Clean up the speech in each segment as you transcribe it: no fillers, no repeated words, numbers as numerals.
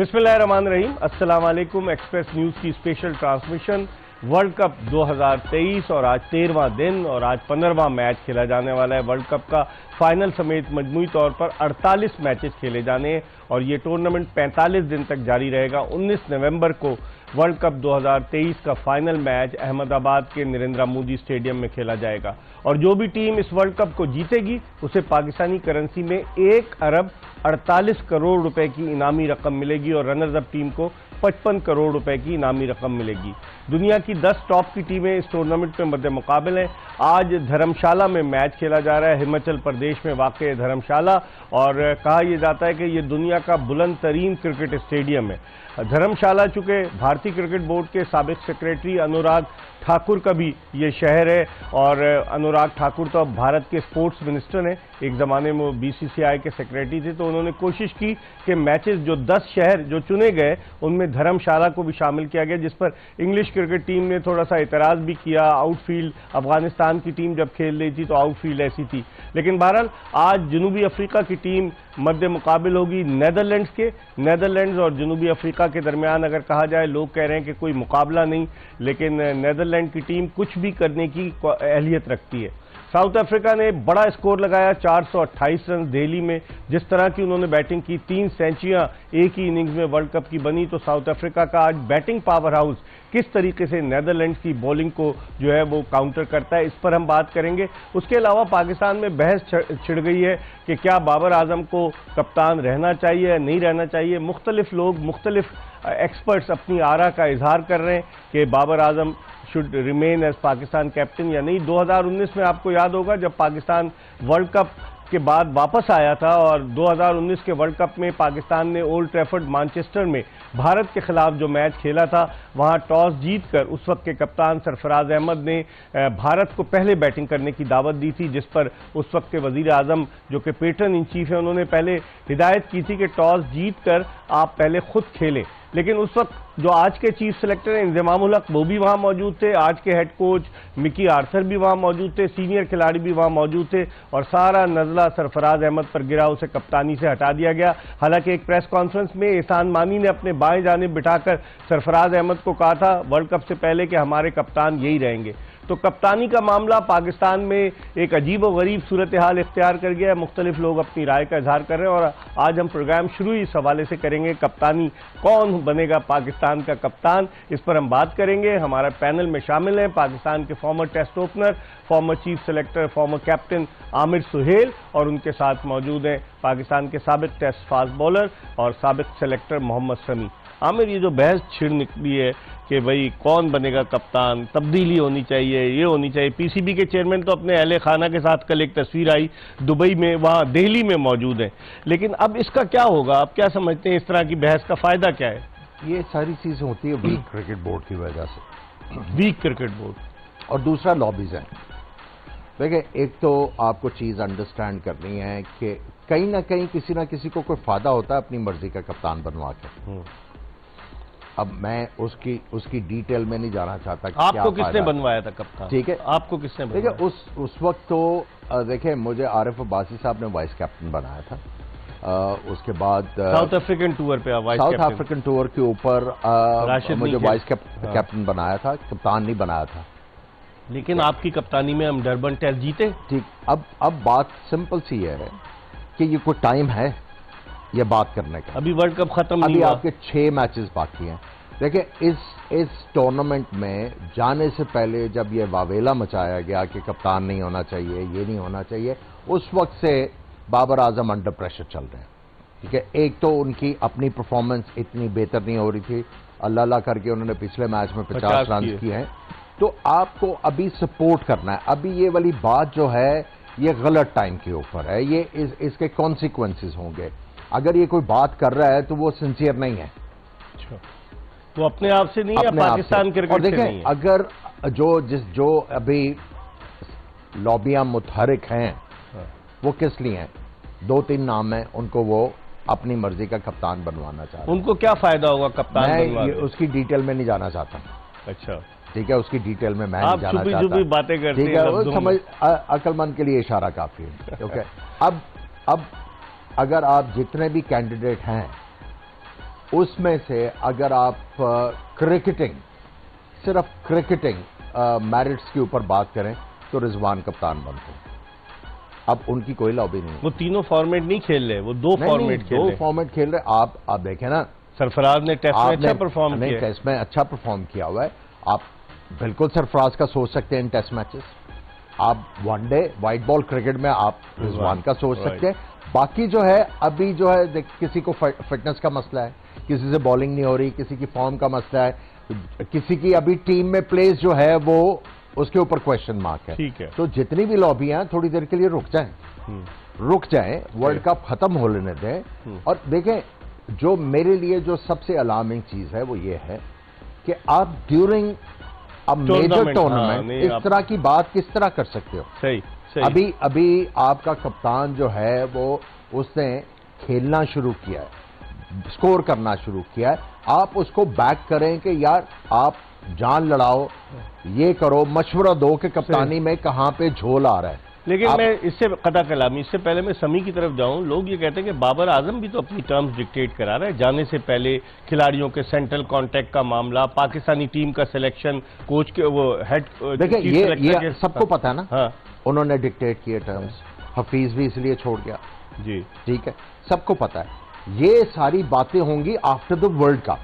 बिस्मिल्लाहिर्रहमानिर्रहीम। अस्सलाम वालेकुम। एक्सप्रेस न्यूज की स्पेशल ट्रांसमिशन वर्ल्ड कप 2023 और आज 13वां दिन और आज 15वां मैच खेला जाने वाला है। वर्ल्ड कप का फाइनल समेत मजमूई तौर पर 48 मैचेस खेले जाने हैं और ये टूर्नामेंट 45 दिन तक जारी रहेगा। 19 नवंबर को वर्ल्ड कप 2023 का फाइनल मैच अहमदाबाद के नरेंद्र मोदी स्टेडियम में खेला जाएगा और जो भी टीम इस वर्ल्ड कप को जीतेगी उसे पाकिस्तानी करेंसी में 1 अरब 48 करोड़ रुपए की इनामी रकम मिलेगी और रनर्स अप टीम को 55 करोड़ रुपए की इनामी रकम मिलेगी। दुनिया की 10 टॉप की टीमें इस टूर्नामेंट में मद्दे मुकाबल हैं। आज धर्मशाला में मैच खेला जा रहा है, हिमाचल प्रदेश में वाक़ धर्मशाला, और कहा यह जाता है कि यह दुनिया का बुलंद तरीन क्रिकेट स्टेडियम है। धर्मशाला चूंकि भारतीय क्रिकेट बोर्ड के साबिक सेक्रेटरी अनुराग ठाकुर का भी ये शहर है और अनुराग ठाकुर तो अब भारत के स्पोर्ट्स मिनिस्टर हैं। एक ज़माने में वो बीसीसीआई के सेक्रेटरी थे, तो उन्होंने कोशिश की कि मैचेस जो 10 शहर जो चुने गए उनमें धर्मशाला को भी शामिल किया गया, जिस पर इंग्लिश क्रिकेट टीम ने थोड़ा सा एतराज़ भी किया। आउटफील्ड अफगानिस्तान की टीम जब खेल रही थी तो आउटफील्ड ऐसी थी, लेकिन बहरहाल आज जनूबी अफ्रीका की टीम मद्दे मुकाबिल होगी नेदरलैंड्स के। नेदरलैंड्स और जनूबी अफ्रीका के दरमियान अगर कहा जाए, लोग कह रहे हैं कि कोई मुकाबला नहीं, लेकिन नेदरलैंड की टीम कुछ भी करने की अहलियत रखती है। साउथ अफ्रीका ने बड़ा स्कोर लगाया 428 रन दिल्ली में। जिस तरह की उन्होंने बैटिंग की, 3 सेंचुरियां एक ही इनिंग्स में वर्ल्ड कप की बनी। तो साउथ अफ्रीका का आज बैटिंग पावर हाउस किस तरीके से नेदरलैंड्स की बॉलिंग को जो है वो काउंटर करता है, इस पर हम बात करेंगे। उसके अलावा पाकिस्तान में बहस छिड़ गई है कि क्या बाबर आजम को कप्तान रहना चाहिए या नहीं रहना चाहिए। मुख्तलिफ लोग, मुख्तलिफ एक्सपर्ट्स अपनी आरा का इजहार कर रहे हैं कि Babar Azam should remain as Pakistan captain या नहीं। 2019 में आपको याद होगा जब पाकिस्तान वर्ल्ड कप के बाद वापस आया था और 2019 के वर्ल्ड कप में पाकिस्तान ने ओल्ड ट्रैफर्ड मैनचेस्टर में भारत के खिलाफ जो मैच खेला था, वहां टॉस जीतकर उस वक्त के कप्तान सरफराज अहमद ने भारत को पहले बैटिंग करने की दावत दी थी, जिस पर उस वक्त के वजीर आजम जो कि पैटर्न इन चीफ है, उन्होंने पहले हिदायत की थी कि टॉस जीतकर आप पहले खुद खेलें। लेकिन उस वक्त जो आज के चीफ सेलेक्टर हैं इंजमामुल हक, वो भी वहां मौजूद थे, आज के हेड कोच मिकी आर्थर भी वहां मौजूद थे, सीनियर खिलाड़ी भी वहां मौजूद थे और सारा नजला सरफराज अहमद पर गिरा, उसे कप्तानी से हटा दिया गया। हालांकि एक प्रेस कॉन्फ्रेंस में एहसान मानी ने अपने बाएं जानिब बिठाकर सरफराज अहमद को कहा था वर्ल्ड कप से पहले कि हमारे कप्तान यही रहेंगे। तो कप्तानी का मामला पाकिस्तान में एक अजीब और गरीब सूरत हाल इख्तियार कर गया है। मुख्तलिफ लोग अपनी राय का इजहार कर रहे हैं और आज हम प्रोग्राम शुरू इस हवाले से करेंगे, कप्तानी कौन बनेगा पाकिस्तान का कप्तान, इस पर हम बात करेंगे। हमारा पैनल में शामिल हैं पाकिस्तान के former test opener, former chief selector, former captain Aamir Sohail, और उनके साथ मौजूद हैं पाकिस्तान के साबिक टेस्ट फास्ट बॉलर और साबिक सेलेक्टर मोहम्मद शमी। आमिर, ये जो बहस छिड़ निकली है कि भाई कौन बनेगा कप्तान, तब्दीली होनी चाहिए, ये होनी चाहिए। पीसीबी के चेयरमैन तो अपने अहले खाना के साथ कल एक तस्वीर आई दुबई में, वहाँ दिल्ली में मौजूद है, लेकिन अब इसका क्या होगा? आप क्या समझते हैं, इस तरह की बहस का फायदा क्या है? ये सारी चीजें होती है वीक क्रिकेट बोर्ड की वजह से। वीक क्रिकेट बोर्ड और दूसरा लॉबीज है। देखिए, एक तो आपको चीज अंडरस्टैंड करनी है कि कहीं ना कहीं किसी ना किसी को कोई फायदा होता है अपनी मर्जी का कप्तान बनवा के। अब मैं उसकी डिटेल में नहीं जाना चाहता कि आपको किसने बनवाया था कप्तान? ठीक है, आपको किसने बनवाया? देखिए, उस वक्त तो देखिए मुझे आरिफ अब्बासी साहब ने वाइस कैप्टन बनाया था। उसके बाद साउथ अफ्रीकन टूर पे साउथ अफ्रीकन टूर के ऊपर मुझे वाइस कैप्टन बनाया था, कप्तान नहीं बनाया था। लेकिन आपकी कप्तानी में हम डरबन टेस्ट जीते। ठीक, अब बात सिंपल सी है कि ये कोई टाइम है ये बात करने का। अभी वर्ल्ड कप खत्म नहीं हुआ, अभी आपके 6 मैचेस बाकी हैं। देखिए, इस टूर्नामेंट में जाने से पहले जब ये वावेला मचाया गया कि कप्तान नहीं होना चाहिए, ये नहीं होना चाहिए, उस वक्त से बाबर आजम अंडर प्रेशर चल रहे हैं। ठीक है, एक तो उनकी अपनी परफॉर्मेंस इतनी बेहतर नहीं हो रही थी, अल्लाह करके उन्होंने पिछले मैच में 50 रन किए हैं। तो आपको अभी सपोर्ट करना है। अभी ये वाली बात जो है ये गलत टाइम के ऊपर है, ये इसके कॉन्सिक्वेंसेस होंगे। अगर ये कोई बात कर रहा है तो वो सिंसियर नहीं है। तो अपने आप से नहीं है, पाकिस्तान क्रिकेट से नहीं है। अगर जो अभी लॉबियां मुतहरिक हैं वो किस लिए हैं? 2-3 नाम है, उनको वो अपनी मर्जी का कप्तान बनवाना चाहते हैं। उनको क्या फायदा होगा कप्तान बनवाने? उसकी डिटेल में नहीं जाना चाहता। अच्छा, ठीक है, उसकी डिटेल में मैं नहीं जाना चाहता। आप बातें करते हैं, ठीक है, वो समझ अक्लमंद के लिए इशारा काफी है। ओके, अब अगर आप जितने भी कैंडिडेट हैं उसमें से अगर आप क्रिकेटिंग, सिर्फ क्रिकेटिंग मेरिट्स के ऊपर बात करें तो रिजवान कप्तान बनते हैं। अब उनकी कोई लॉबी नहीं है। वो तीनों फॉर्मेट नहीं खेल रहे, वो दो फॉर्मेट खेल रहे। दो फॉर्मेट खेल रहे। आप देखें ना, सरफराज ने टेस्ट में अच्छा परफॉर्म किया है। टेस्ट में अच्छा परफॉर्म किया हुआ है। आप बिल्कुल सरफराज का सोच सकते हैं इन टेस्ट मैचेस। आप वनडे व्हाइट बॉल क्रिकेट में आप रिजवान का सोच सकते हैं। बाकी जो है अभी जो है किसी को फिटनेस का मसला है, किसी से बॉलिंग नहीं हो रही, किसी की फॉर्म का मसला है, किसी की अभी टीम में प्लेस जो है वो उसके ऊपर क्वेश्चन मार्क है। ठीक है। तो जितनी भी लॉबियां थोड़ी देर के लिए रुक जाएं, वर्ल्ड कप खत्म हो लेने दें। और देखें, जो मेरे लिए जो सबसे अलार्मिंग चीज है वो ये है कि आप ड्यूरिंग अ मेजर टूर्नामेंट इस तरह की बात किस तरह कर सकते हो। सही। अभी आपका कप्तान जो है वो उसने खेलना शुरू किया है, स्कोर करना शुरू किया है। आप उसको बैक करें कि यार आप जान लड़ाओ, ये करो, मशवरा दो कि कप्तानी में कहां पे झोल आ रहा है। लेकिन मैं इससे कता कलामी, इससे पहले मैं समी की तरफ जाऊं, लोग ये कहते हैं कि बाबर आजम भी तो अपनी टर्म्स डिक्टेट करा रहा है। जाने से पहले खिलाड़ियों के सेंट्रल कांटेक्ट का मामला, पाकिस्तानी टीम का सिलेक्शन, कोच के वो हेड, देखिए ये सबको पता है ना। हाँ, उन्होंने डिक्टेट किए टर्म्स। हफीज भी इसलिए छोड़ गया जी, ठीक है, सबको पता है। ये सारी बातें होंगी आफ्टर द वर्ल्ड कप।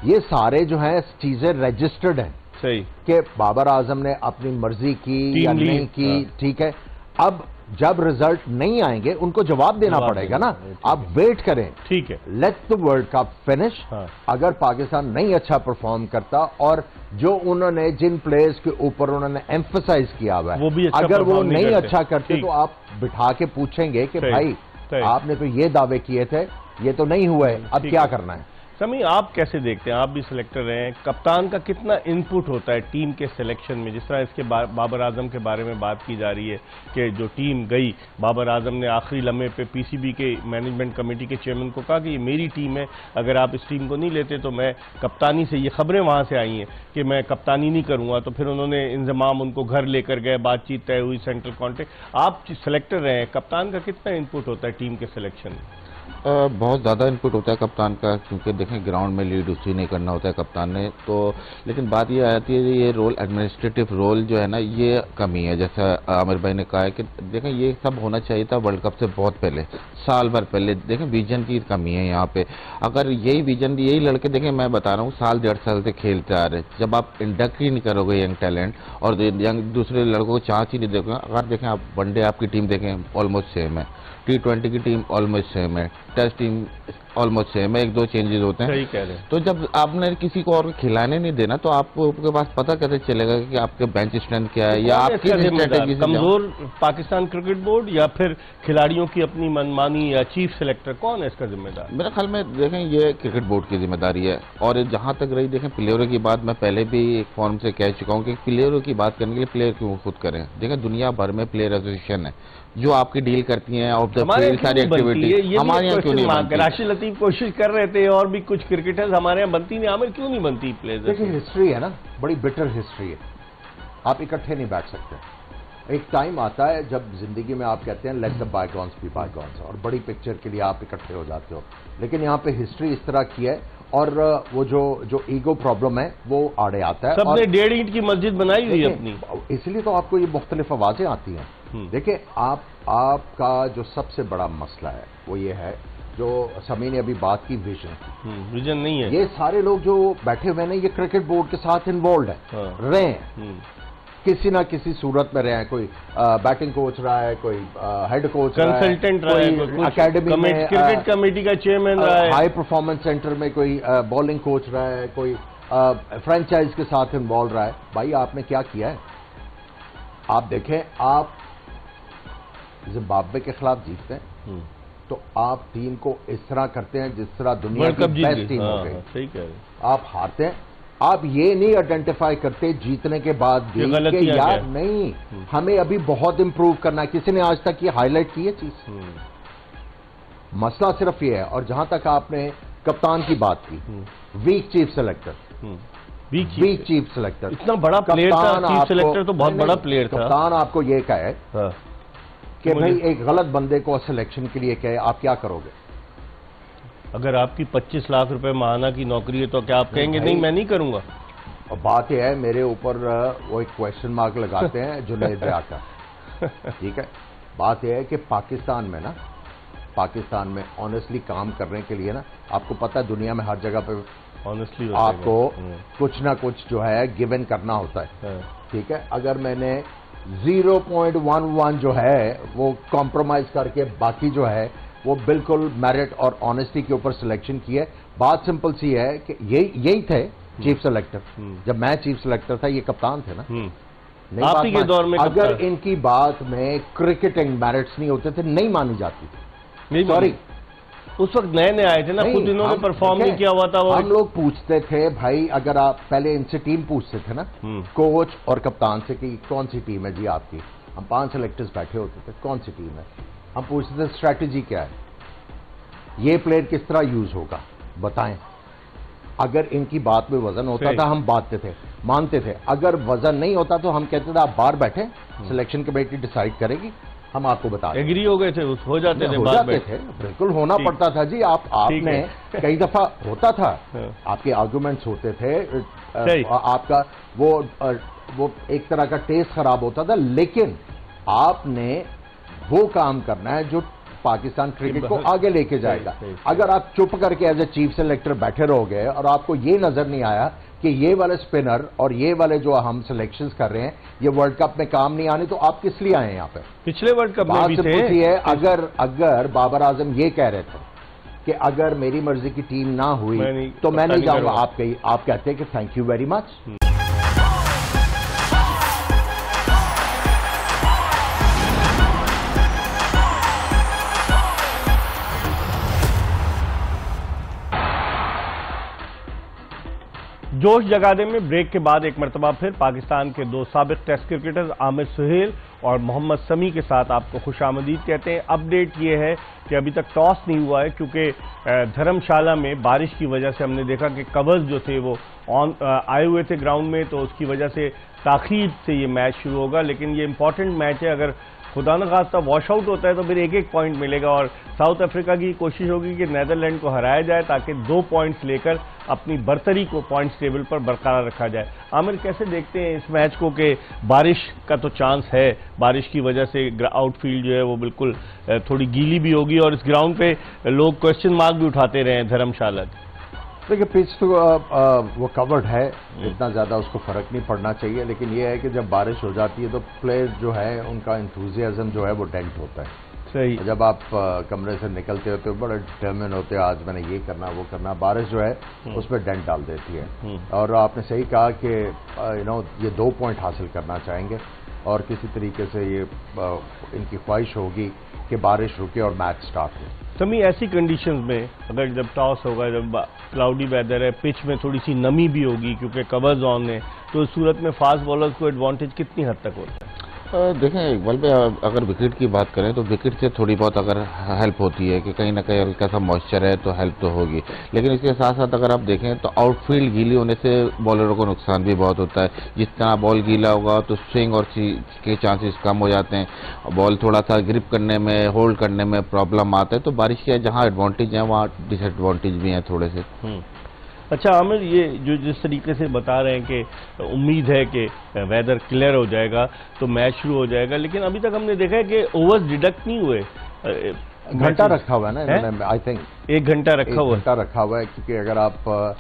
ये सारे जो है चीजें रजिस्टर्ड हैं। सही कि बाबर आजम ने अपनी मर्जी की या नहीं की, ठीक है। अब जब रिजल्ट नहीं आएंगे उनको जवाब देना पड़ेगा ना। आप वेट करें, ठीक है, let the world cup finish. हाँ। अगर पाकिस्तान नहीं अच्छा परफॉर्म करता और जो उन्होंने जिन प्लेयर्स के ऊपर उन्होंने एम्फसाइज किया हुआ है वो भी अच्छा अगर वो नहीं करते। अच्छा करते तो आप बिठा के पूछेंगे कि भाई आपने तो ये दावे किए थे, ये तो नहीं हुए, अब क्या करना है। समी, आप कैसे देखते हैं? आप भी सिलेक्टर रहे हैं, कप्तान का कितना इनपुट होता है टीम के सिलेक्शन में? जिस तरह इसके बाबर आजम के बारे में बात की जा रही है कि जो टीम गई, बाबर आजम ने आखिरी लम्हे पे पीसीबी के मैनेजमेंट कमेटी के चेयरमैन को कहा कि ये मेरी टीम है, अगर आप इस टीम को नहीं लेते तो मैं कप्तानी से, ये खबरें वहां से आई हैं कि मैं कप्तानी नहीं करूंगा। तो फिर उन्होंने इंतजाम उनको घर लेकर गए, बातचीत तय हुई, सेंट्रल कॉन्टेक्ट। आप सिलेक्टर रहे हैं, कप्तान का कितना इनपुट होता है टीम के सिलेक्शन में? बहुत ज़्यादा इनपुट होता है कप्तान का, क्योंकि देखें ग्राउंड में लीड उसी नहीं करना होता है कप्तान ने। तो लेकिन बात ये आती है ये रोल, एडमिनिस्ट्रेटिव रोल जो है ना, ये कमी है। जैसा आमिर भाई ने कहा है कि देखें ये सब होना चाहिए था वर्ल्ड कप से बहुत पहले, साल भर पहले। देखें विजन की कमी है यहाँ पे। अगर यही विजन, यही लड़के देखें, मैं बता रहा हूँ साल 1.5 साल से खेलते आ रहे, जब आप इंडक्ट ही नहीं करोगे यंग टैलेंट और यंग दूसरे लड़कों को चांस ही नहीं दोगे। अगर देखें आप वनडे आपकी टीम देखें ऑलमोस्ट सेम है, T20 की टीम ऑलमोस्ट सेम है, टेस्ट टीम ऑलमोस्ट सेम है, 1-2 चेंजेस होते हैं। सही कह रहे हैं। तो जब आपने किसी को और खिलाने नहीं देना तो आपके पास पता कैसे चलेगा कि आपके बेंच स्ट्रेंथ क्या है या आपकी स्ट्रेटेजी? कमजोर पाकिस्तान क्रिकेट बोर्ड या फिर खिलाड़ियों की अपनी मनमानी या चीफ सिलेक्टर, कौन है इसका जिम्मेदार? मेरे ख्याल में देखें ये क्रिकेट बोर्ड की जिम्मेदारी है। और जहां तक रही देखें प्लेयरों की बात, मैं पहले भी एक फॉर्म से कह चुका हूं कि प्लेयरों की बात करने के लिए प्लेयर क्यों खुद करें। देखें दुनिया भर में प्लेयर एसोसिएशन है जो आपकी डील करती हैं ऑफ द फील्ड सारी एक्टिविटी। हमारे यहाँ क्यों नहीं बनती? राशिद लतीफ कोशिश कर रहे थे और भी कुछ क्रिकेटर्स हमारे यहाँ बनती नहीं, आमिर क्यों नहीं बनती प्लेयर्स? देखिए हिस्ट्री है ना, बड़ी बिटर हिस्ट्री है, आप इकट्ठे नहीं बैठ सकते। एक टाइम आता है जब जिंदगी में आप कहते हैं let the bygones be bygones, और बड़ी पिक्चर के लिए आप इकट्ठे हो जाते हो। लेकिन यहाँ पे हिस्ट्री इस तरह की है और वो जो ईगो प्रॉब्लम है वो आड़े आता है। सबने 1.5 ईंट की मस्जिद बनाई हुई है अपनी, इसलिए तो आपको ये मुख्तलिफ आवाजें आती हैं। देखिए आपका जो सबसे बड़ा मसला है वो ये है, जो समी ने अभी बात की, विजन नहीं है। ये सारे लोग जो बैठे हुए हैं ये क्रिकेट बोर्ड के साथ इन्वॉल्व है, रहे हैं, किसी ना किसी सूरत में रहे हैं। कोई बैटिंग कोच रहा है, कोई हेड कोच रहा है, कंसल्टेंट रहा है, अकेडमी में क्रिकेट कमेटी का चेयरमैन रहा है, हाई परफॉर्मेंस सेंटर में कोई बॉलिंग कोच रहा है, कोई फ्रेंचाइज के साथ इन्वॉल्व रहा है। भाई आपने क्या किया है? आप देखें, आप जिम्बाब्वे के खिलाफ जीतते हैं तो आप टीम को इस तरह करते हैं जिस तरह दुनिया की बेस्ट टीम हो गई। सही कह रहे हैं। आप हारते हैं, आप ये नहीं आइडेंटिफाई करते जीतने के बाद भी कि यार नहीं, हमें अभी बहुत इंप्रूव करना है। किसी ने आज तक ये हाईलाइट की है चीज? मसला सिर्फ ये है। और जहां तक आपने कप्तान की बात की, वीक चीफ सेलेक्टर, वीक चीफ सेलेक्टर, इतना बड़ा प्लेयर था, चीफ सेलेक्टर तो बहुत बड़ा प्लेयर था। कप्तान आपको ये कहे कि भाई एक गलत बंदे को सिलेक्शन के लिए कहे, आप क्या करोगे? अगर आपकी 25 लाख रुपए माहाना की नौकरी है तो क्या आप कहेंगे नहीं मैं नहीं करूंगा? और बात यह है, मेरे ऊपर वो एक क्वेश्चन मार्क लगाते हैं जुनैद आका। ठीक है, बात यह है कि पाकिस्तान में ऑनेस्टली काम करने के लिए ना, आपको पता है दुनिया में हर जगह पे ऑनेस्टली आपको कुछ ना कुछ जो है गिवन करना होता है। ठीक है, अगर मैंने 0.11 जो है वो कॉम्प्रोमाइज करके बाकी जो है वो बिल्कुल मेरिट और ऑनेस्टी के ऊपर सिलेक्शन की है। बात सिंपल सी है कि यही थे चीफ सेलेक्टर। जब मैं चीफ सेलेक्टर था, ये कप्तान थे ना। नहीं, आप ही के दौर में अगर इनकी बात में क्रिकेटिंग मेरिट्स नहीं होते थे, नहीं मानी जाती थी। सॉरी, उस वक्त नए नए आए थे ना, खुद इन्होंने परफॉर्म नहीं किया हुआ था। हम लोग पूछते थे भाई, अगर आप पहले इनसे टीम पूछते थे ना, कोच और कप्तान से कि कौन सी टीम है जी आपकी। हम 5 सेलेक्टर्स बैठे होते थे, कौन सी टीम है। हम पूछते थे स्ट्रैटेजी क्या है, ये प्लेयर किस तरह यूज होगा बताएं। अगर इनकी बात में वजन होता था हम बांटते थे, मानते थे। अगर वजन नहीं होता तो हम कहते थे आप बाहर बैठे, सिलेक्शन कमेटी डिसाइड करेगी, हम आपको बता दें। एग्री हो गए थे, हो जाते थे, बिल्कुल होना पड़ता था जी। आपने कई दफा होता था, आपके आर्गुमेंट्स होते थे, आपका वो एक तरह का टेस्ट खराब होता था, लेकिन आपने वो काम करना है जो पाकिस्तान क्रिकेट को आगे लेके जाएगा। अगर आप चुप करके एज ए चीफ सेलेक्टर बैठे रहोगे और आपको ये नजर नहीं आया कि ये वाले स्पिनर और ये वाले जो हम सिलेक्शंस कर रहे हैं ये वर्ल्ड कप में काम नहीं आने, तो आप किस लिए आए हैं यहाँ पे? पिछले वर्ल्ड कप में भी थे। है, अगर बाबर आजम ये कह रहे थे कि अगर मेरी मर्जी की टीम ना हुई तो मैं नहीं जाऊंगा, आप कहते हैं कि थैंक यू वेरी मच। जोश जगाने में ब्रेक के बाद एक मरतबा फिर पाकिस्तान के 2 साबिक टेस्ट क्रिकेटर्स आमिर सुहेल और मोहम्मद समी के साथ आपको खुशामदीद कहते हैं। अपडेट ये है कि अभी तक टॉस नहीं हुआ है, क्योंकि धर्मशाला में बारिश की वजह से हमने देखा कि कवर्स जो थे वो आए हुए थे ग्राउंड में, तो उसकी वजह से ताखीर से ये मैच शुरू होगा। लेकिन ये इंपॉर्टेंट मैच है, अगर खुदा न खास्ता वॉश आउट होता है तो फिर 1-1 पॉइंट मिलेगा और साउथ अफ्रीका की कोशिश होगी कि नीदरलैंड को हराया जाए ताकि 2 पॉइंट्स लेकर अपनी बर्तरी को पॉइंट्स टेबल पर बरकरार रखा जाए। आमिर, कैसे देखते हैं इस मैच को कि बारिश का तो चांस है, बारिश की वजह से आउटफील्ड जो है वो बिल्कुल थोड़ी गीली भी होगी और इस ग्राउंड पे लोग क्वेश्चन मार्क भी उठाते रहे हैं धर्मशाला। देखिए, पिच तो वो कवर्ड है, इतना ज़्यादा उसको फ़र्क नहीं पड़ना चाहिए, लेकिन ये है कि जब बारिश हो जाती है तो प्लेयर्स जो है उनका इंथुजियाज्म जो है वो डेंट होता है। सही, जब आप कमरे से निकलते होते हो बड़े डिटर्मिन होते हो, आज मैंने ये करना वो करना, बारिश जो है उसमें डेंट डाल देती है। और आपने सही कहा कि ये 2 पॉइंट हासिल करना चाहेंगे और किसी तरीके से ये इनकी ख्वाहिश होगी कि बारिश रुके और मैच स्टार्ट हो। समी, ऐसी कंडीशंस में अगर जब टॉस होगा, जब क्लाउडी वेदर है, पिच में थोड़ी सी नमी भी होगी क्योंकि कवर्स ऑन है, तो इस सूरत में फास्ट बॉलर्स को एडवांटेज कितनी हद तक होता है? देखें, इकबाल भाई, अगर विकेट की बात करें तो विकेट से थोड़ी बहुत अगर हेल्प होती है कि कहीं ना कहीं हल्का सा मॉइस्चर है तो हेल्प तो होगी, लेकिन इसके साथ साथ अगर आप देखें तो आउटफील्ड गीली होने से बॉलरों को नुकसान भी बहुत होता है। जितना बॉल गीला होगा तो स्विंग और के चांसेस कम हो जाते हैं, बॉल थोड़ा सा ग्रिप करने में, होल्ड करने में प्रॉब्लम आता है। तो बारिश के जहाँ एडवांटेज है वहाँ डिसएडवांटेज भी हैं थोड़े से। अच्छा आमिर, ये जो जिस तरीके से बता रहे हैं कि उम्मीद है कि वेदर क्लियर हो जाएगा तो मैच शुरू हो जाएगा, लेकिन अभी तक हमने देखा है कि ओवर्स डिडक्ट नहीं हुए। घंटा रखा हुआ है ना, आई थिंक 1 घंटा रखा हुआ है, क्योंकि अगर आप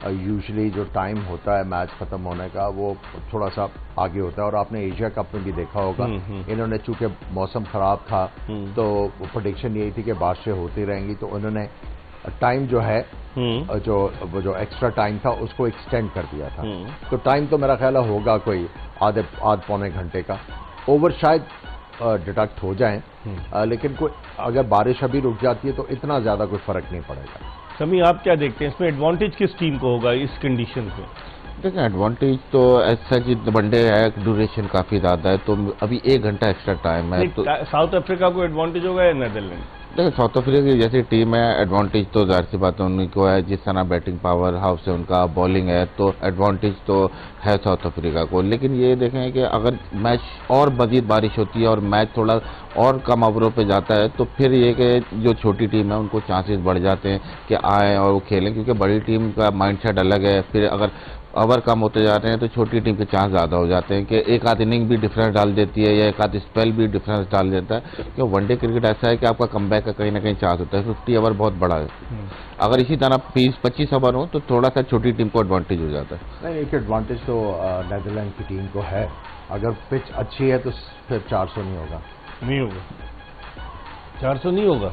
यूजुअली जो टाइम होता है मैच खत्म होने का वो थोड़ा सा आगे होता है। और आपने एशिया कप में भी देखा होगा, इन्होंने चूंकि मौसम खराब था तो प्रेडिक्शन यही थी कि बारिशें होती रहेंगी, तो उन्होंने टाइम जो है जो एक्स्ट्रा टाइम था उसको एक्सटेंड कर दिया था। तो टाइम तो मेरा ख्याल होगा कोई आधे पौने घंटे का। ओवर शायद डिडक्ट हो जाए, लेकिन कोई अगर बारिश अभी रुक जाती है तो इतना ज्यादा कोई फर्क नहीं पड़ेगा। समी, आप क्या देखते हैं इसमें एडवांटेज किस टीम को होगा इस कंडीशन में? देखें, एडवांटेज तो ऐसा कि वनडे है, ड्यूरेशन काफी ज्यादा है, तो अभी 1 घंटा एक्स्ट्रा टाइम है। तो साउथ अफ्रीका को एडवांटेज होगा या नीदरलैंड? देखिए साउथ अफ्रीका की जैसी टीम है, एडवांटेज तो जाहिर सी बात है उन्हीं को है। जिस तरह बैटिंग पावर हाउस है उनका, बॉलिंग है, तो एडवांटेज तो है साउथ अफ्रीका को। लेकिन ये देखें कि अगर मैच और मजीद बारिश होती है और मैच थोड़ा और कम ओवरों पे जाता है तो फिर ये कि जो छोटी टीम है उनको चांसेस बढ़ जाते हैं कि आए और वो खेलें, क्योंकि बड़ी टीम का माइंडसेट अलग है। फिर अगर ओवर कम होते जाते हैं तो छोटी टीम के चांस ज़्यादा हो जाते हैं कि एक आध इनिंग भी डिफरेंस डाल देती है या एक आध स्पेल भी डिफरेंस डाल देता है। क्योंकि वनडे क्रिकेट ऐसा है कि आपका कमबैक का कहीं ना कहीं चांस होता है। 50 ओवर बहुत बड़ा है। अगर इसी तरह 20-25 ओवर हो तो थोड़ा सा छोटी टीम को एडवांटेज हो जाता है। नहीं, एक एडवांटेज तो नीदरलैंड की टीम को है। अगर पिच अच्छी है तो फिर 400 नहीं होगा। नहीं होगा, 400 नहीं होगा।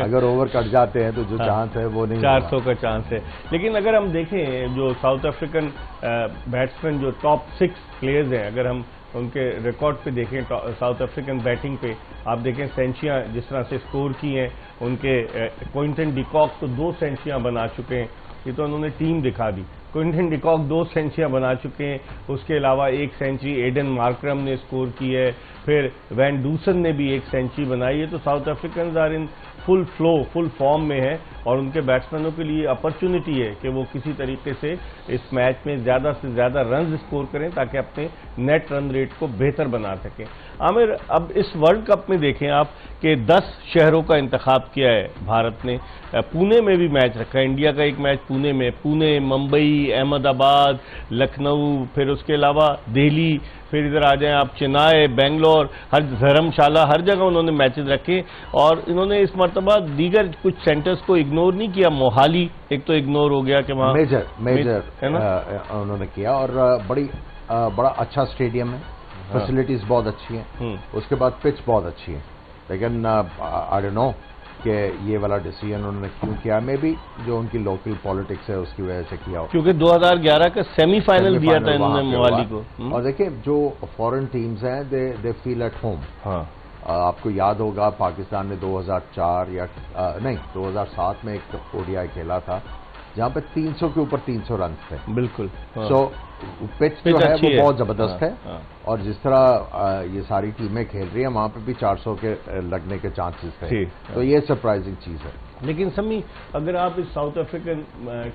अगर ओवर कट जाते हैं तो जो चांस है वो नहीं 400 का चांस है। लेकिन अगर हम देखें जो साउथ अफ्रीकन बैट्समैन जो टॉप 6 प्लेयर्स हैं, अगर हम उनके रिकॉर्ड पे देखें साउथ अफ्रीकन बैटिंग पे, आप देखें सेंचुरियां जिस तरह से स्कोर की हैं उनके, क्विंटन डिकॉक तो 2 सेंचुरियां बना चुके हैं। ये तो उन्होंने टीम दिखा दी। क्विंटन डिकॉक 2 सेंचुरियां बना चुके हैं। उसके अलावा 1 सेंचुरी एडन मार्करम ने स्कोर की है। फिर वैन डूसन ने भी 1 सेंचुरी बनाई है। तो South African are in full flow, full form में है और उनके बैट्समैनों के लिए अपॉर्चुनिटी है कि वो किसी तरीके से इस मैच में ज़्यादा से ज़्यादा रन स्कोर करें ताकि अपने नेट रन रेट को बेहतर बना सकें। आमिर, अब इस वर्ल्ड कप में देखें आप कि 10 शहरों का इंतखाब किया है भारत ने। पुणे में भी मैच रखा है, इंडिया का एक मैच पुणे में, पुणे, मुंबई, अहमदाबाद, लखनऊ, फिर उसके अलावा दिल्ली, फिर इधर आ जाएं आप चेन्नई, बेंगलोर, हर धर्मशाला, हर जगह उन्होंने मैचेस रखे। और इन्होंने इस मरतबा दीगर कुछ सेंटर्स को इग्नोर नहीं किया। मोहाली एक तो इग्नोर हो गया कि वहाँ मेजर है ना, उन्होंने किया। और बड़ा अच्छा स्टेडियम है, फैसिलिटीज बहुत अच्छी हैं। उसके बाद पिच बहुत अच्छी है। लेकिन आई डोंट नो कि ये वाला डिसीजन उन्होंने क्यों किया। मे बी जो उनकी लोकल पॉलिटिक्स है उसकी वजह से किया हो, क्योंकि 2011 का सेमीफाइनल दिया था इन्होंने मोहाली को। और देखिए जो फॉरेन टीम्स हैं दे फील एट होम। हाँ, आपको याद होगा पाकिस्तान ने 2004 या नहीं 2007 में एक ओडीआई खेला था जहां पे 300 के ऊपर 300 रन थे। बिल्कुल। सो पिच जो है वो बहुत जबरदस्त है। हाँ। और जिस तरह ये सारी टीमें खेल रही हैं वहां पे भी 400 के लगने के चांसेस थे। तो ये सरप्राइजिंग चीज है। लेकिन समी, अगर आप इस साउथ अफ्रीकन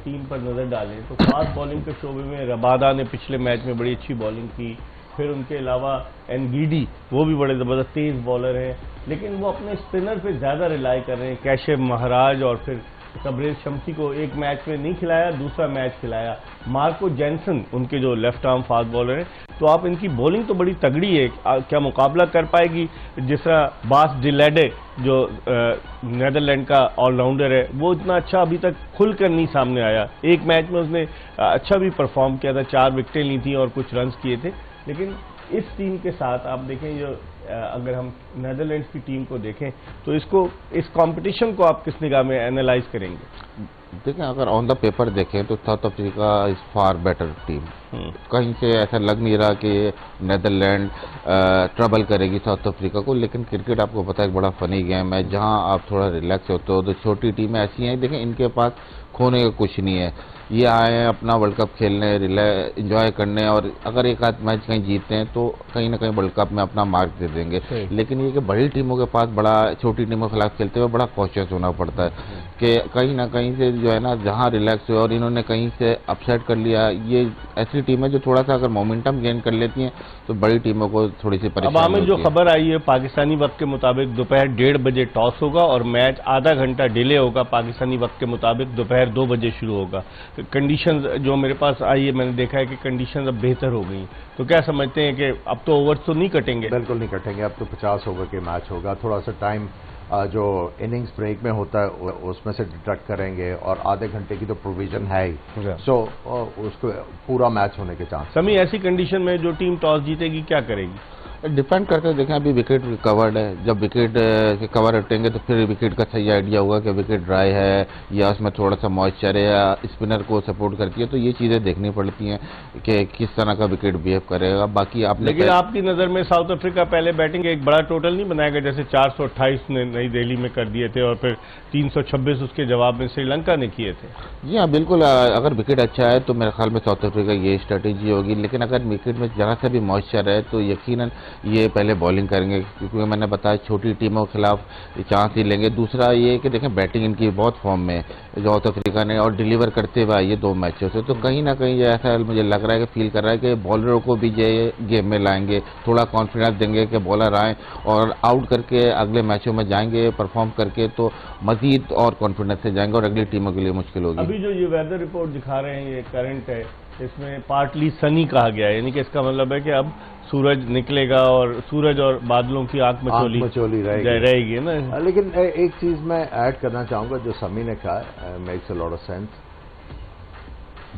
टीम पर नजर डालें तो फास्ट बॉलिंग के शोबे में रबादा ने पिछले मैच में बड़ी अच्छी बॉलिंग की। फिर उनके अलावा एनगीडी, वो भी बड़े ज़बरदस्त तेज़ बॉलर हैं, लेकिन वो अपने स्पिनर पे ज़्यादा रिलाई कर रहे हैं। कैशिफ महाराज और फिर तबरेज शम्सी को एक मैच में नहीं खिलाया, दूसरा मैच खिलाया। मार्को जेनसन उनके जो लेफ्ट आर्म फास्ट बॉलर हैं। तो आप इनकी बॉलिंग तो बड़ी तगड़ी है, क्या मुकाबला कर पाएगी? जिस तरह बास डिलेडे जो नीदरलैंड का ऑलराउंडर है, वो इतना अच्छा अभी तक खुलकर नहीं सामने आया। एक मैच में उसने अच्छा भी परफॉर्म किया था, 4 विकेटें ली थी और कुछ रन्स किए थे। लेकिन इस टीम के साथ आप देखें, जो अगर हम नीदरलैंड्स की टीम को देखें तो इस कंपटीशन को आप किस निगाह में एनालाइज करेंगे? देखें, अगर ऑन द पेपर देखें तो south Africa is far better team. कहीं से ऐसा लग नहीं रहा कि नीदरलैंड ट्रबल करेगी साउथ अफ्रीका को। लेकिन क्रिकेट आपको पता है एक बड़ा फनी गेम है, जहां आप थोड़ा रिलैक्स होते हो तो छोटी टीमें ऐसी हैं, देखें इनके पास खोने का कुछ नहीं है। ये आए हैं अपना वर्ल्ड कप खेलने, एंजॉय करने, और अगर एक आध मैच कहीं जीतते हैं तो कहीं ना कहीं वर्ल्ड कप में अपना मार्क दे देंगे। लेकिन ये कि बड़ी टीमों के पास बड़ा छोटी टीमों के खिलाफ खेलते हुए बड़ा कॉशियस होना पड़ता है कि कहीं ना कहीं से जो है ना, जहां रिलैक्स हुए और इन्होंने कहीं से अपसेट कर लिया। ये ऐसी टीम है जो थोड़ा सा अगर मोमेंटम गेन कर लेती हैं तो बड़ी टीमों को थोड़ी सी परेशानी अब हमें जो खबर आई है, पाकिस्तानी वक्त के मुताबिक दोपहर 1:30 बजे टॉस होगा और मैच आधा घंटा डिले होगा। पाकिस्तानी वक्त के मुताबिक दोपहर 2 बजे शुरू होगा। कंडीशंस जो मेरे पास आई है, मैंने देखा है कि कंडीशंस अब बेहतर हो गई। तो क्या समझते हैं कि अब तो ओवर्स तो नहीं कटेंगे? बिल्कुल नहीं कटेंगे। अब तो 50 ओवर के मैच होगा। थोड़ा सा टाइम जो इनिंग्स ब्रेक में होता है उसमें से डिडक्ट करेंगे और आधे घंटे की तो प्रोविजन है ही। सो उसको पूरा मैच होने के चांस। समी, ऐसी कंडीशन में जो टीम टॉस जीतेगी क्या करेगी? डिपेंड करते हैं। देखें, अभी विकेट कवर्ड है, जब विकेट कवर हटेंगे तो फिर विकेट का सही आइडिया होगा कि विकेट ड्राई है या उसमें थोड़ा सा मॉइस्चर है या स्पिनर को सपोर्ट करती है। तो ये चीज़ें देखनी पड़ती हैं कि किस तरह का विकेट बिहेव करेगा। बाकी आपने, लेकिन आपकी नज़र में साउथ अफ्रीका पहले बैटिंग एक बड़ा टोटल नहीं बनाएगा, जैसे 428 ने नई दिल्ली में कर दिए थे और फिर 326 उसके जवाब में श्रीलंका ने किए थे? जी हाँ, बिल्कुल। अगर विकेट अच्छा है तो मेरे ख्याल में साउथ अफ्रीका ये स्ट्रेटेजी होगी। लेकिन अगर विकेट में जरा सा भी मॉइस्चर है तो यकीनन ये पहले बॉलिंग करेंगे, क्योंकि मैंने बताया छोटी टीमों के खिलाफ चांस ही लेंगे। दूसरा ये कि देखें बैटिंग इनकी बहुत फॉर्म में साउथ अफ्रीका ने, और डिलीवर करते हुए ये 2 मैचों से, तो कहीं ना कहीं ऐसा मुझे लग रहा है कि फील कर रहा है कि बॉलरों को भी ये गेम में लाएंगे, थोड़ा कॉन्फिडेंस देंगे कि बॉलर आए और आउट करके अगले मैचों में जाएंगे परफॉर्म करके, तो मजीद और कॉन्फिडेंस से जाएंगे और अगली टीमों के लिए मुश्किल होगी। अभी जो ये वेदर रिपोर्ट दिखा रहे हैं, ये करंट है, इसमें पार्टली सनी कहा गया है, यानी कि इसका मतलब है कि अब सूरज निकलेगा और सूरज और बादलों की आंख मचोली रहेगी ना। लेकिन एक चीज मैं ऐड करना चाहूंगा जो समी ने कहा, makes a lot of sense.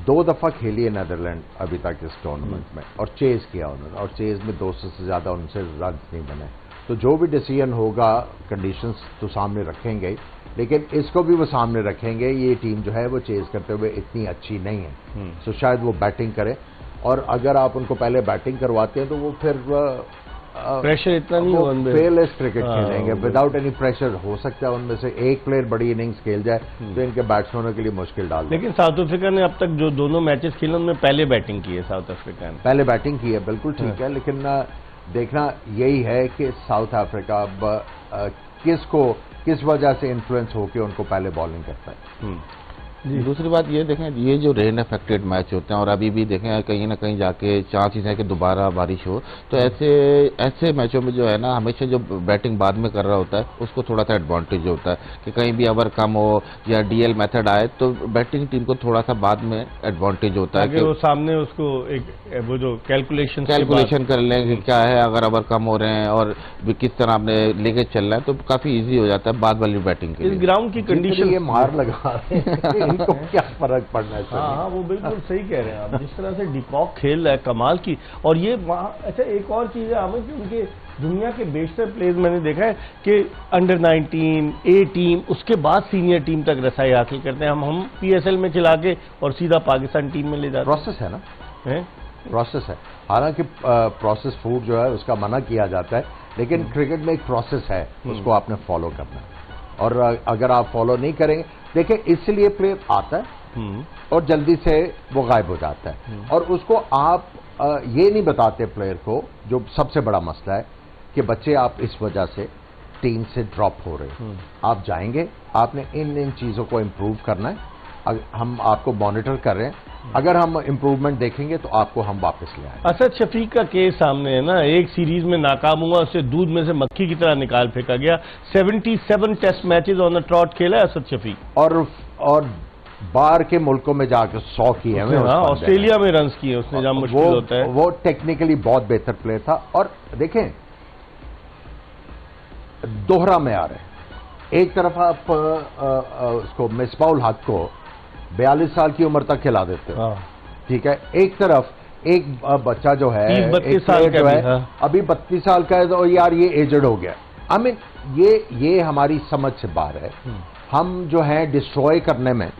2 दफा खेली है नीदरलैंड अभी तक इस टूर्नामेंट में, और चेज किया उन्होंने, और चेज में 200 से ज्यादा उनसे रन नहीं बने। तो जो भी डिसीजन होगा, कंडीशंस तो सामने रखेंगे, लेकिन इसको भी वो सामने रखेंगे, ये टीम जो है वो चेज करते हुए इतनी अच्छी नहीं है, तो शायद वो बैटिंग करे, और अगर आप उनको पहले बैटिंग करवाते हैं तो वो फिर प्रेशर इतना नहीं होगा, फेयरलेस क्रिकेट खेलेंगे विदाउट एनी प्रेशर। हो सकता है उनमें से एक प्लेयर बड़ी इनिंग्स खेल जाए तो इनके बैट्समैनों के लिए मुश्किल डाल दे। लेकिन साउथ अफ्रीका ने अब तक जो दोनों मैचेस खेले उनमें पहले बैटिंग की है, साउथ अफ्रीका ने पहले बैटिंग की है, बिल्कुल ठीक है, लेकिन देखना यही है कि साउथ अफ्रीका अब किस वजह से इन्फ्लुएंस होकर उनको पहले बॉलिंग करता है। दूसरी बात ये देखें, ये जो रेन अफेक्टेड मैच होते हैं और अभी भी देखें कहीं ना कहीं जाके चांसेस है कि दोबारा बारिश हो, तो ऐसे मैचों में जो है ना, हमेशा जो बैटिंग बाद में कर रहा होता है उसको थोड़ा सा एडवांटेज होता है कि कहीं भी ओवर कम हो या डीएल मेथड आए तो बैटिंग टीम को थोड़ा सा बाद में एडवांटेज होता है कि वो सामने उसको एक वो जो कैलकुलेशन कर लें कि क्या है, अगर ओवर कम हो रहे हैं और किस तरह आपने लेके चलना है, तो काफी ईजी हो जाता है बाद वाली बैटिंग के लिए। इस ग्राउंड की कंडीशन ये मार लगा इनको क्या फर्क पड़ना है। हाँ, वो बिल्कुल सही कह रहे हैं आप, जिस तरह से डिकॉक खेल रहा है कमाल की। और ये अच्छा एक और चीज है हमें कि उनके दुनिया के बेशतर प्लेयर्स मैंने देखा है कि अंडर 19 ए टीम, उसके बाद सीनियर टीम तक रसाई हासिल करते हैं। हम पीएसएल में खिला के और सीधा पाकिस्तान टीम में ले जाते हैं। प्रोसेस है ना, प्रोसेस है। हालांकि प्रोसेस फूड जो है उसका मना किया जाता है, लेकिन क्रिकेट में एक प्रोसेस है, उसको आपने फॉलो करना है, और अगर आप फॉलो नहीं करेंगे, देखिए इसलिए प्लेयर आता है और जल्दी से वो गायब हो जाता है, और उसको आप ये नहीं बताते प्लेयर को, जो सबसे बड़ा मसला है कि बच्चे आप इस वजह से टीम से ड्रॉप हो रहे हैं, आप जाएंगे, आपने इन चीजों को इंप्रूव करना है, हम आपको मॉनिटर कर रहे हैं, अगर हम इंप्रूवमेंट देखेंगे तो आपको हम वापस ले आएंगे। असद शफीक का केस सामने है ना, एक सीरीज में नाकाम हुआ, उसे दूध में से मक्खी की तरह निकाल फेंका गया। 77 test matches on the trot खेला है असद शफीक, और बाहर के मुल्कों में जाकर 100 किए हैं, ऑस्ट्रेलिया में रन किए उसने, जहां मुश्किल होता है। वो टेक्निकली बहुत बेहतर प्लेयर था। और देखें दोहरा में आ रहे हैं, एक तरफ आप उसको मिसबाउल हक को 42 साल की उम्र तक खिला देते हो, ठीक है, एक तरफ एक बच्चा जो है 32 साल का है, अभी 32 साल का है, तो यार ये एजड हो गया। आई मीन ये हमारी समझ से बाहर है। हम जो है डिस्ट्रॉय करने में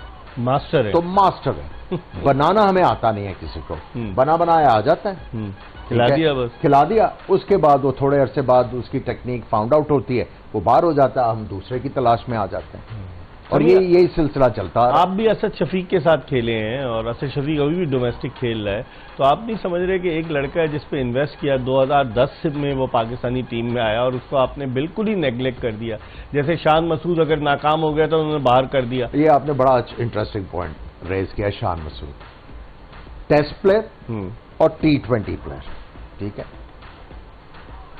मास्टर है, तो मास्टर है, बनाना हमें आता नहीं है किसी को, बनाया आ जाता है, खिला दिया बस, खिला दिया, उसके बाद वो थोड़े अरसे बाद उसकी टेक्निक फाउंड आउट होती है, वो बाहर हो जाता है, हम दूसरे की तलाश में आ जाते हैं, और यही सिलसिला चलता है। आप भी असद शफीक के साथ खेले हैं और असद शफीक अभी भी डोमेस्टिक खेल रहा है, तो आप नहीं समझ रहे कि एक लड़का है जिस पे इन्वेस्ट किया, 2010 में वो पाकिस्तानी टीम में आया और उसको आपने बिल्कुल ही नेग्लेक्ट कर दिया। जैसे शान मसूद अगर नाकाम हो गया तो उन्होंने बाहर कर दिया। ये आपने बड़ा इंटरेस्टिंग पॉइंट रेज किया। शान मसूद टेस्ट प्लेयर और T20 प्लेयर, ठीक है,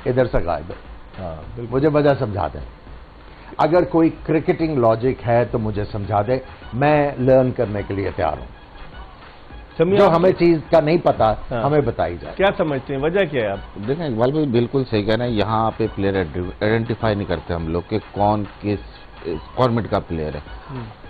इधर से गायब है। मुझे वजह समझा दें, अगर कोई क्रिकेटिंग लॉजिक है तो मुझे समझा दे, मैं लर्न करने के लिए तैयार हूं। जो हमें चीज का नहीं पता, हमें बताई जाए। क्या समझते हैं, वजह क्या है? आप देखें इकबाल भाई बिल्कुल सही कह रहे हैं, यहाँ पे प्लेयर आइडेंटिफाई नहीं करते हम लोग कि कौन किस फॉर्मेट का प्लेयर है।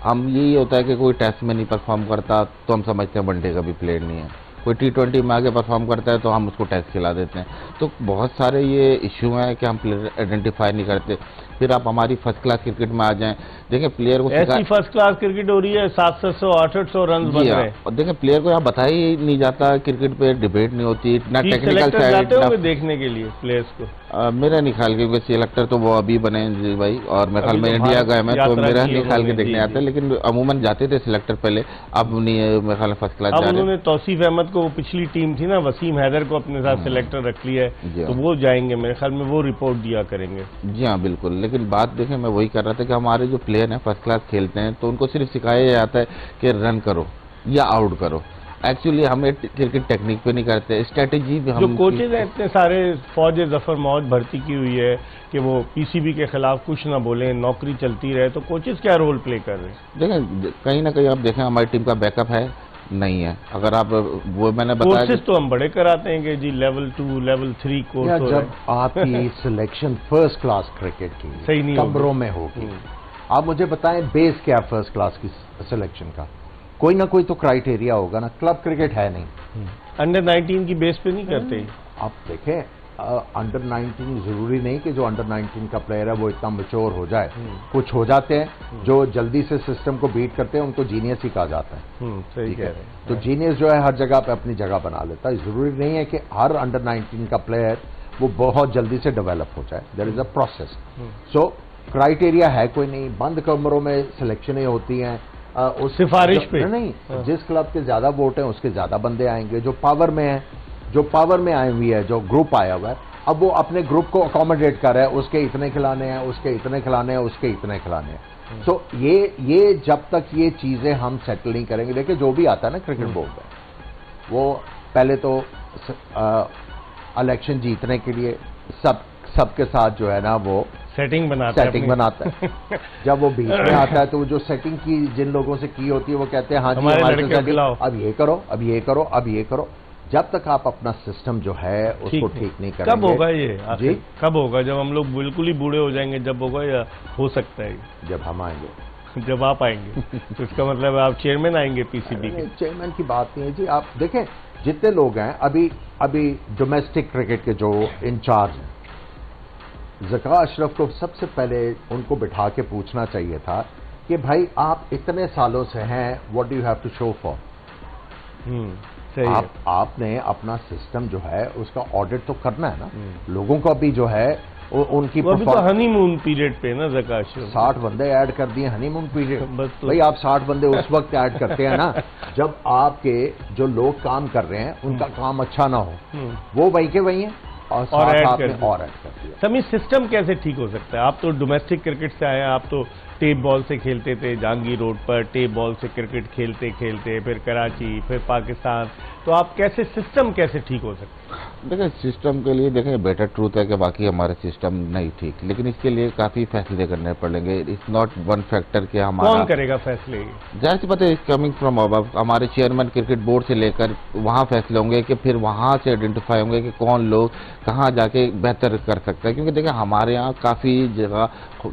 हम यही होता है कि कोई टेस्ट में नहीं परफॉर्म करता तो हम समझते हैं वनडे का भी प्लेयर नहीं है, कोई T20 में आगे परफॉर्म करता है तो हम उसको टेस्ट खिला देते हैं। तो बहुत सारे ये इश्यू हैं कि हम प्लेयर आइडेंटिफाई नहीं करते। फिर आप हमारी फर्स्ट क्लास क्रिकेट में आ जाएं, देखें प्लेयर को ऐसी फर्स्ट क्लास क्रिकेट हो रही है, 700-800 रन बन रहे हैं, और देखें प्लेयर को यहाँ बताया ही नहीं जाता, क्रिकेट पे डिबेट नहीं होती, ना टेक्निकल साइड देखने के लिए प्लेयर्स को। मेरा नहीं ख्याल, क्योंकि सिलेक्टर तो वो अभी बने जी भाई, और मेरे ख्याल में इंडिया गए मैं, तो मेरा नहीं ख्याल के देखने आते हैं, लेकिन अमूमन जाते थे सिलेक्टर पहले, अब नहीं मेरे ख्याल में फर्स्ट क्लास। उन्होंने तौसीफ अहमद को वो पिछली टीम थी ना, वसीम हैदर को अपने साथ सिलेक्टर रख लिया है, तो वो जाएंगे मेरे ख्याल में, वो रिपोर्ट दिया करेंगे। जी हाँ बिल्कुल, लेकिन बात देखें मैं वही कर रहा था कि हमारे जो प्लेयर हैं फर्स्ट क्लास खेलते हैं तो उनको सिर्फ सिखाया जाता है कि रन करो या आउट करो। एक्चुअली हमें क्रिकेट टेक्निक पे नहीं करते, स्ट्रेटेजी भी हम जो कोचेज हैं इतने सारे, फौज जफर मौज भर्ती की हुई है कि वो पीसीबी के खिलाफ कुछ ना बोलें, नौकरी चलती रहे, तो कोचेज क्या रोल प्ले कर रहे हैं? देखें कहीं ना कहीं आप देखें हमारी टीम का बैकअप है नहीं है। अगर आप वो मैंने बताया कोर्सेज तो हम बड़े कराते हैं कि जी लेवल 2 लेवल 3 कोर्स हो जब आपकी सिलेक्शन फर्स्ट क्लास क्रिकेट की सही नहीं कमरों में होगी, आप मुझे बताएं बेस क्या है फर्स्ट क्लास की सिलेक्शन का? कोई ना कोई तो क्राइटेरिया होगा ना। क्लब क्रिकेट है नहीं, अंडर 19 की बेस पे नहीं करते। आप देखें अंडर 19 जरूरी नहीं कि जो अंडर 19 का प्लेयर है वो इतना मैच्योर हो जाए। कुछ हो जाते हैं जो जल्दी से सिस्टम को बीट करते हैं, उनको जीनियस ही कहा जाता है। सही कह रहे हैं। तो जीनियस जो है हर जगह पे अपनी जगह बना लेता है। जरूरी नहीं है कि हर अंडर 19 का प्लेयर वो बहुत जल्दी से डेवलप हो जाए। There is a process. So criteria है कोई नहीं, बंद कमरों में सिलेक्शनें होती हैं उस सिफारिश पे नहीं। जिस क्लब के ज्यादा वोट हैं उसके ज्यादा बंदे आएंगे। जो पावर में है, जो पावर में आई हुई है, जो ग्रुप आया हुआ है, अब वो अपने ग्रुप को अकोमोडेट कर रहा है, उसके इतने खिलाने हैं, उसके इतने खिलाने हैं, उसके इतने खिलाने हैं। सो ये जब तक ये चीजें हम सेटल नहीं करेंगे, देखिए जो भी आता है ना क्रिकेट बोर्ड में, वो पहले तो इलेक्शन जीतने के लिए सबके साथ जो है ना वो सेटिंग बनाता है। जब वो बीच में आता है तो वो जो सेटिंग की जिन लोगों से की होती है वो कहते हैं हाँ जी हमारे अब ये करो, अब ये करो, अब ये करो। जब तक आप अपना सिस्टम जो है उसको ठीक नहीं करेंगे। कब होगा ये जी? कब होगा? जब हम लोग बिल्कुल ही बूढ़े हो जाएंगे जब होगा, या हो सकता है जब हम आएंगे? जब आप आएंगे तो इसका मतलब आप चेयरमैन आएंगे पीसीबी के? चेयरमैन की बात नहीं है जी। आप देखें जितने लोग हैं अभी डोमेस्टिक क्रिकेट के जो इंचार्ज हैं, ज़का अशरफ को सबसे पहले उनको बिठा के पूछना चाहिए था कि भाई आप इतने सालों से हैं, what do you have to show for? आपने अपना सिस्टम जो है उसका ऑडिट तो करना है ना। लोगों को अभी जो है उनकी अभी तो हनीमून पीरियड पे ना ज़का अशरफ 60 बंदे ऐड कर दिए हनीमून पीरियड। भाई आप 60 बंदे उस वक्त ऐड करते हैं ना जब आपके जो लोग काम कर रहे हैं उनका काम अच्छा ना हो, वो वही के वही है और ऐड कर दिया। समी सिस्टम कैसे ठीक हो सकता है? आप तो डोमेस्टिक क्रिकेट से आए हैं, आप तो टेप बॉल से खेलते थे जहांगीर रोड पर, टेप बॉल से क्रिकेट खेलते खेलते फिर कराची, फिर पाकिस्तान, तो आप कैसे सिस्टम कैसे ठीक हो सकता है? देखिए सिस्टम के लिए देखें बेटर ट्रूथ है कि बाकी हमारा सिस्टम नहीं ठीक, लेकिन इसके लिए काफी फैसले करने पड़ेंगे। इट्स नॉट वन फैक्टर कि हमारा कौन करेगा फैसले? जाहिर सी बात है कमिंग फ्रॉम अब हमारे चेयरमैन क्रिकेट बोर्ड से लेकर वहाँ फैसले होंगे कि फिर वहाँ से आइडेंटिफाई होंगे कि कौन लोग कहाँ जाके बेहतर कर सकते हैं। क्योंकि देखिए हमारे यहाँ काफी जगह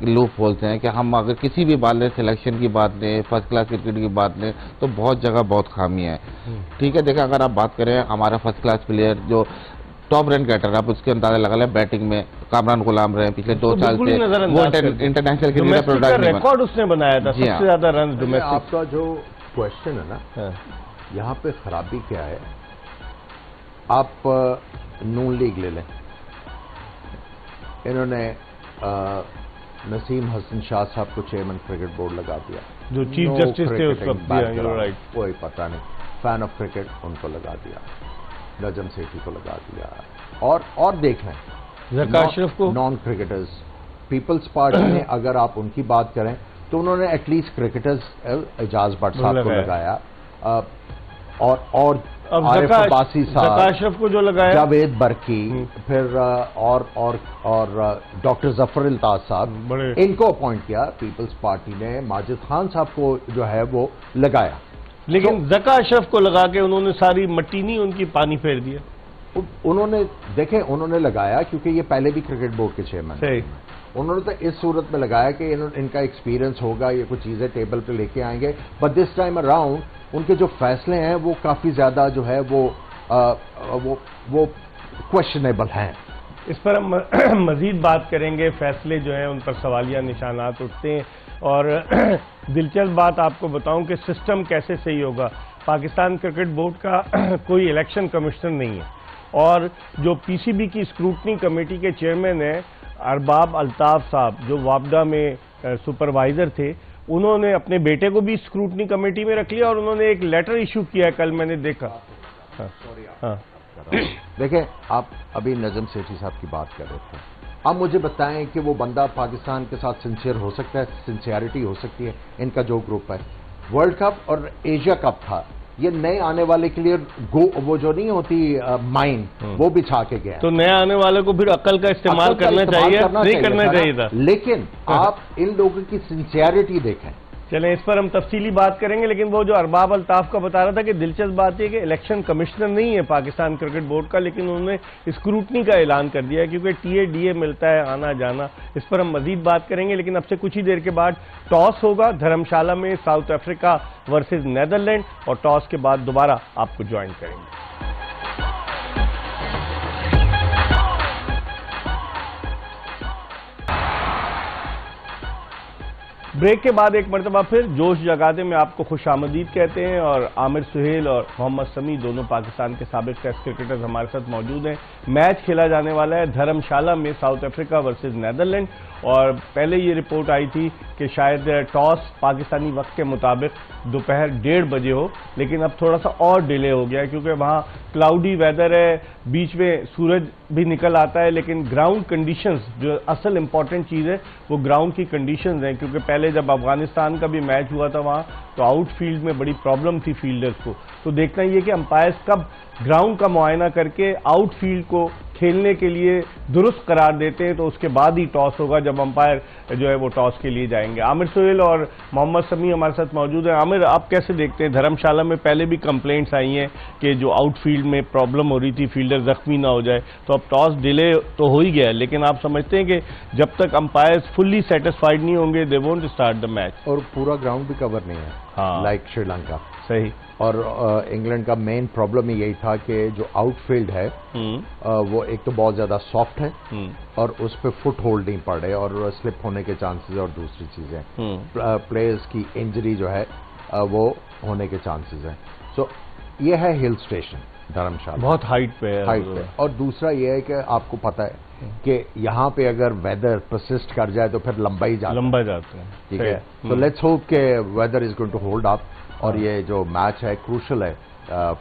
लूप होल्स हैं कि हम अगर किसी भी बात लें, सिलेक्शन की बात लें, फर्स्ट क्लास क्रिकेट की बात लें, तो बहुत जगह बहुत खामियां हैं। ठीक है, देखिए अगर आप बात करें हमारा फर्स्ट क्लास प्लेयर जो टॉप रन गेटर, आप उसके अंदाजा लगा लें बैटिंग में कामरान गुलाम रहे पिछले 2 साल से, वो इंटरनेशनल क्रिकेट प्रोडक्ट रिकॉर्ड उसने बनाया था, सबसे ज्यादा रन डोमेस्टिक। आपका जो क्वेश्चन है ना, यहाँ पे खराबी क्या है? आप नून लीग ले लें, इन्होंने नसीम हसन शाह साहब को चेयरमैन क्रिकेट बोर्ड लगा दिया, जो चीफ जस्टिस थे उस वक्त, कोई पता नहीं, फैन ऑफ क्रिकेट उनको लगा दिया, नजम सेठी को लगा दिया, और देख लें ज़का अशरफ को। नॉन क्रिकेटर्स पीपल्स पार्टी ने अगर आप उनकी बात करें तो उन्होंने एटलीस्ट क्रिकेटर्स एजाज भट्ट साहब को लगाया, और आरिफ अब्बासी साहब, ज़का अशरफ को जो लगाया, जावेद बरकी, फिर और डॉक्टर जफर इल्ताज साहब, इनको अपॉइंट किया पीपल्स पार्टी ने। माजिद खान साहब को जो है वो लगाया, लेकिन ज़का अशरफ को लगा के उन्होंने सारी मट्टी नहीं उनकी पानी फेर दिया। उन्होंने देखें उन्होंने लगाया क्योंकि ये पहले भी क्रिकेट बोर्ड के चेयरमैन, उन्होंने तो इस सूरत में लगाया कि इनका एक्सपीरियंस होगा, ये कुछ चीजें टेबल पे लेके आएंगे। बट दिस टाइम अराउंड उनके जो फैसले हैं वो काफी ज्यादा जो है वो क्वेश्चनेबल हैं। इस पर हम मजीद बात करेंगे। फैसले जो हैं उन पर सवालिया निशानात उठते हैं, और दिलचस्प बात आपको बताऊं कि सिस्टम कैसे सही होगा। पाकिस्तान क्रिकेट बोर्ड का कोई इलेक्शन कमिश्नर नहीं है, और जो पीसीबी की स्क्रूटनी कमेटी के चेयरमैन हैं अरबाब अल्ताफ साहब, जो वापडा में सुपरवाइजर थे, उन्होंने अपने बेटे को भी स्क्रूटनी कमेटी में रख लिया, और उन्होंने एक लेटर इशू किया है, कल मैंने देखा, हाँ। देखें, आप अभी नजम सेठी साहब की बात कर रहे थे, अब मुझे बताएं कि वो बंदा पाकिस्तान के साथ सिंसियर हो सकता है, सिंसियरिटी हो सकती है इनका जो ग्रुप है। वर्ल्ड कप और एशिया कप था, ये नए आने वाले के लिए वो जो नहीं होती माइन, वो बिछा के गया। तो नए आने वाले को फिर अकल का इस्तेमाल करना चाहिए, नहीं करना चाहिए था। लेकिन आप इन लोगों की सिंसियरिटी देखें। चलें, इस पर हम तफसीली बात करेंगे, लेकिन वो जो अरबाब अल्ताफ का बता रहा था कि दिलचस्प बात यह कि इलेक्शन कमिश्नर नहीं है पाकिस्तान क्रिकेट बोर्ड का, लेकिन उन्होंने स्क्रूटनी का ऐलान कर दिया है क्योंकि TA-DA मिलता है आना जाना। इस पर हम मजीद बात करेंगे, लेकिन अब से कुछ ही देर के बाद टॉस होगा धर्मशाला में साउथ अफ्रीका वर्सेज नेदरलैंड, और टॉस के बाद दोबारा आपको ज्वाइन करेंगे। ब्रेक के बाद एक मरतबा फिर जोश जगाते में आपको खुशामदीद कहते हैं, और आमिर सुहेल और मोहम्मद समी दोनों पाकिस्तान के साबिक टेस्ट क्रिकेटर्स हमारे साथ मौजूद हैं। मैच खेला जाने वाला है धर्मशाला में साउथ अफ्रीका वर्सेज नेदरलैंड, और पहले ये रिपोर्ट आई थी कि शायद टॉस पाकिस्तानी वक्त के मुताबिक दोपहर 1:30 बजे हो, लेकिन अब थोड़ा सा और डिले हो गया है क्योंकि वहाँ क्लाउडी वेदर है, बीच में सूरज भी निकल आता है, लेकिन ग्राउंड कंडीशंस जो असल इंपॉर्टेंट चीज़ है वो ग्राउंड की कंडीशंस हैं। क्योंकि पहले जब अफगानिस्तान का भी मैच हुआ था वहाँ, तो आउटफील्ड में बड़ी प्रॉब्लम थी फील्डर्स को। तो देखना ये कि अंपायर्स कब ग्राउंड का मुआयना करके आउटफील्ड को खेलने के लिए दुरुस्त करार देते हैं, तो उसके बाद ही टॉस होगा जब अंपायर जो है वो टॉस के लिए जाएंगे। आमिर सुहेल और मोहम्मद समी हमारे साथ मौजूद हैं। आमिर, आप कैसे देखते हैं, धर्मशाला में पहले भी कंप्लेंट्स आई हैं कि जो आउटफील्ड में प्रॉब्लम हो रही थी, फील्डर जख्मी ना हो जाए, तो अब टॉस डिले तो हो ही गया, लेकिन आप समझते हैं कि जब तक अंपायर्स फुल्ली सेटिस्फाइड नहीं होंगे they won't start the match? और पूरा ग्राउंड भी कवर नहीं है, हाँ, लाइक श्रीलंका। सही। और इंग्लैंड का मेन प्रॉब्लम यही था कि जो आउटफील्ड है वो एक तो बहुत ज्यादा सॉफ्ट है और उस पर फुट होल्ड नहीं पड़ रहे और स्लिप होने के चांसेस, और दूसरी चीजें प्लेयर्स की इंजरी जो है वो होने के चांसेस हैं। सो ये है हिल स्टेशन धर्मशाला, बहुत हाइट पे है। हाइट पे। और दूसरा ये है कि आपको पता है कि यहाँ पे अगर वेदर परसिस्ट कर जाए तो फिर लंबा जाते हैं, ठीक है। तो लेट्स होप के weather is going to hold up, और ये जो मैच है क्रूशल है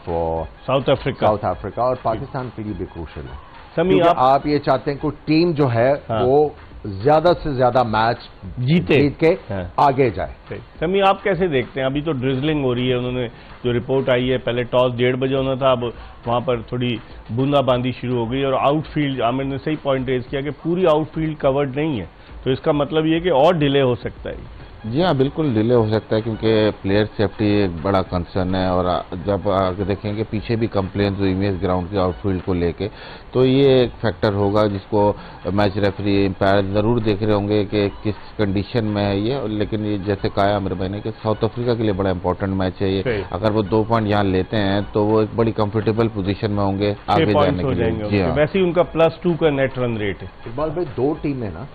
फॉर साउथ अफ्रीका और पाकिस्तान के लिए भी क्रूशल है। समी, आप ये चाहते हैं कि टीम जो है वो ज्यादा से ज्यादा मैच जीत के आगे जाए। समी, आप कैसे देखते हैं? अभी तो ड्रिजलिंग हो रही है, उन्होंने जो रिपोर्ट आई है, पहले टॉस 1:30 बजे होना था, अब वहां पर थोड़ी बूंदाबांदी शुरू हो गई, और आउटफील्ड, आमिर ने सही पॉइंट रेज किया कि पूरी आउटफील्ड कवर्ड नहीं है, तो इसका मतलब ये कि और डिले हो सकता है। जी हाँ, बिल्कुल डिले हो सकता है क्योंकि प्लेयर सेफ्टी एक बड़ा कंसर्न है, और जब आगे देखेंगे पीछे भी कंप्लेंट्स हुई है इस ग्राउंड की आउटफील्ड को लेके, तो ये एक फैक्टर होगा जिसको मैच रेफरी एम्पायर जरूर देख रहे होंगे कि किस कंडीशन में है ये। लेकिन ये जैसे कहा आमिर भाई ने कि साउथ अफ्रीका के लिए बड़ा इंपॉर्टेंट मैच है ये, अगर वो 2 पॉइंट यहाँ लेते हैं तो वो एक बड़ी कंफर्टेबल पोजीशन में होंगे आगे जाने के लिए। जी हाँ, वैसे ही उनका +2 का नेट रन रेट है। इकबाल भाई, 2 टीमें ना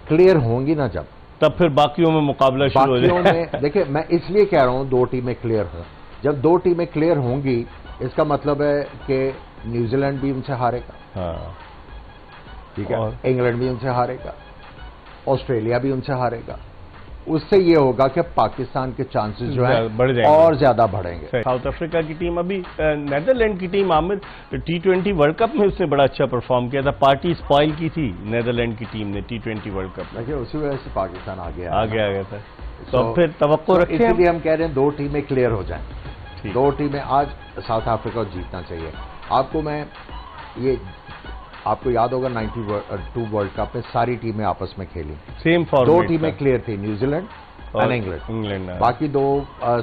क्लियर होंगी ना जब, तब फिर बाकियों में मुकाबला शुरू हो जाएगा। देखिए, मैं इसलिए कह रहा हूं 2 टीमें क्लियर हो। जब 2 टीमें क्लियर होंगी, इसका मतलब है कि न्यूजीलैंड भी उनसे हारेगा, ठीक है, इंग्लैंड भी उनसे हारेगा, ऑस्ट्रेलिया भी उनसे हारेगा। उससे ये होगा कि पाकिस्तान के चांसेस जो है और ज्यादा बढ़ेंगे। साउथ अफ्रीका की टीम, अभी नेदरलैंड की team, Aamir T20 world cup में उसने बड़ा अच्छा परफॉर्म किया था, पार्टी स्पॉइल की थी नेदरलैंड की टीम ने T20 वर्ल्ड कप में। देखिए, उसी वजह से पाकिस्तान आ गया था। तो फिर तवक्को रखें, इसलिए हम कह रहे हैं 2 टीमें क्लियर हो जाएं। 2 टीमें आज साउथ अफ्रीका को जीतना चाहिए। आपको याद होगा 92 वर्ल्ड कप में सारी टीमें आपस में खेली, सेम फॉर्मेट, 2 टीमें क्लियर थी, न्यूजीलैंड और इंग्लैंड। बाकी 2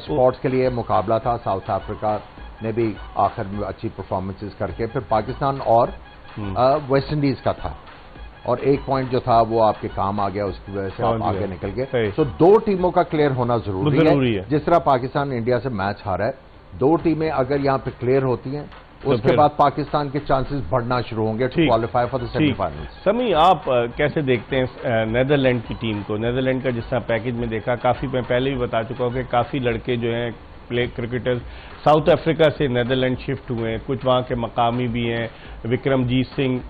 स्पॉट्स के लिए मुकाबला था। साउथ अफ्रीका ने भी आखिर में अच्छी परफॉर्मेंसेस करके, फिर पाकिस्तान और वेस्ट इंडीज का था, और 1 पॉइंट जो था वो आपके काम आ गया, उसकी वजह से आप आगे निकल गए। तो 2 टीमों का क्लियर होना जरूरी है। जिस तरह पाकिस्तान इंडिया से मैच हारा है, 2 टीमें अगर यहाँ पे क्लियर होती हैं, उसके बाद पाकिस्तान के चांसेस बढ़ना शुरू होंगे to qualify for the semifinals. Sami, आप कैसे देखते हैं नेदरलैंड की टीम को? नेदरलैंड का जिस तरह पैकेज में देखा, काफी, मैं पहले भी बता चुका हूं कि काफी लड़के जो हैं क्रिकेटर्स साउथ अफ्रीका से नीदरलैंड शिफ्ट हुए हैं, कुछ वहाँ के मकामी भी हैं, विक्रमजीत सिंह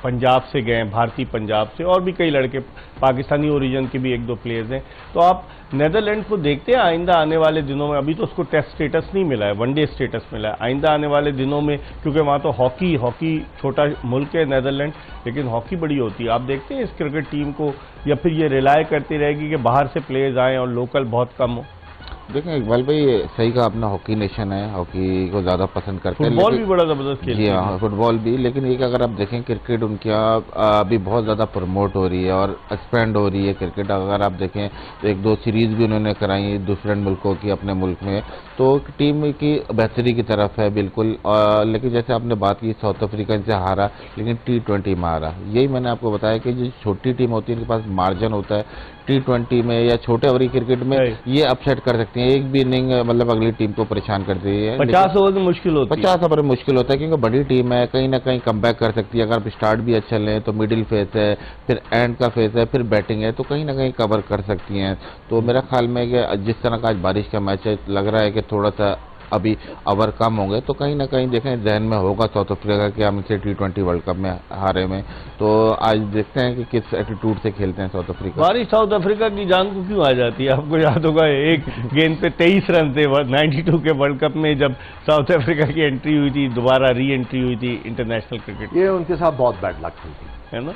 पंजाब से गए हैं, भारतीय पंजाब से, और भी कई लड़के पाकिस्तानी ओरिजिन के भी एक दो प्लेयर्स हैं। तो आप नीदरलैंड को देखते हैं आइंदा आने वाले दिनों में, अभी तो उसको टेस्ट स्टेटस नहीं मिला है, वनडे स्टेटस मिला है, आइंदा आने वाले दिनों में, क्योंकि वहाँ तो हॉकी छोटा मुल्क है नीदरलैंड, लेकिन हॉकी बड़ी होती है। आप देखते हैं इस क्रिकेट टीम को, या फिर ये रिलाय करती रहेगी कि बाहर से प्लेयर्स आएँ और लोकल बहुत कम हो? देखें इकबाल भाई, सही कहा अपना, हॉकी नेशन है, हॉकी को ज़्यादा पसंद करते हैं। फुटबॉल भी बड़ा ज़बरदस्त खेलते हैं। जी हाँ, फुटबॉल भी, लेकिन एक अगर आप देखें क्रिकेट उनकी अभी बहुत ज़्यादा प्रमोट हो रही है और एक्सपेंड हो रही है क्रिकेट। अगर आप देखें तो एक दो सीरीज़ भी उन्होंने कराई डिफरेंट मुल्कों की अपने मुल्क में, तो टीम की बेहतरी की तरफ है बिल्कुल। लेकिन जैसे आपने बात की साउथ अफ्रीका से हारा, लेकिन T20 में हारा। यही मैंने आपको बताया कि जो छोटी टीम होती है उनके पास मार्जिन होता है, T20 में या छोटे ओवर क्रिकेट में ये अपसेट कर सकती है, एक भी इनिंग मतलब अगली टीम को परेशान करती है। 50 ओवर में मुश्किल होती है, 50 ओवर में मुश्किल होता है, क्योंकि बड़ी टीम है, कहीं ना कहीं कमबैक कर सकती है। अगर आप स्टार्ट भी अच्छा लें तो मिडिल फेस है, फिर एंड का फेस है, फिर बैटिंग है, तो कहीं ना कहीं कवर कर सकती हैं। तो मेरा ख्याल में कि जिस तरह का आज बारिश का मैच है, लग रहा है कि थोड़ा सा अभी ओवर कम होंगे, तो कहीं ना कहीं देखें जहन में होगा साउथ अफ्रीका कि हम इसे T20 वर्ल्ड कप में हारे में। तो आज देखते हैं कि किस एटीट्यूड से खेलते हैं साउथ अफ्रीका। बारिश साउथ अफ्रीका की जान को क्यों आ जाती है? आपको याद होगा एक गेंद पे 23 रन थे 92 के वर्ल्ड कप में, जब साउथ अफ्रीका की एंट्री हुई थी, दोबारा री एंट्री हुई थी इंटरनेशनल क्रिकेट। ये उनके साथ बहुत बैड लक हुई थी, है ना?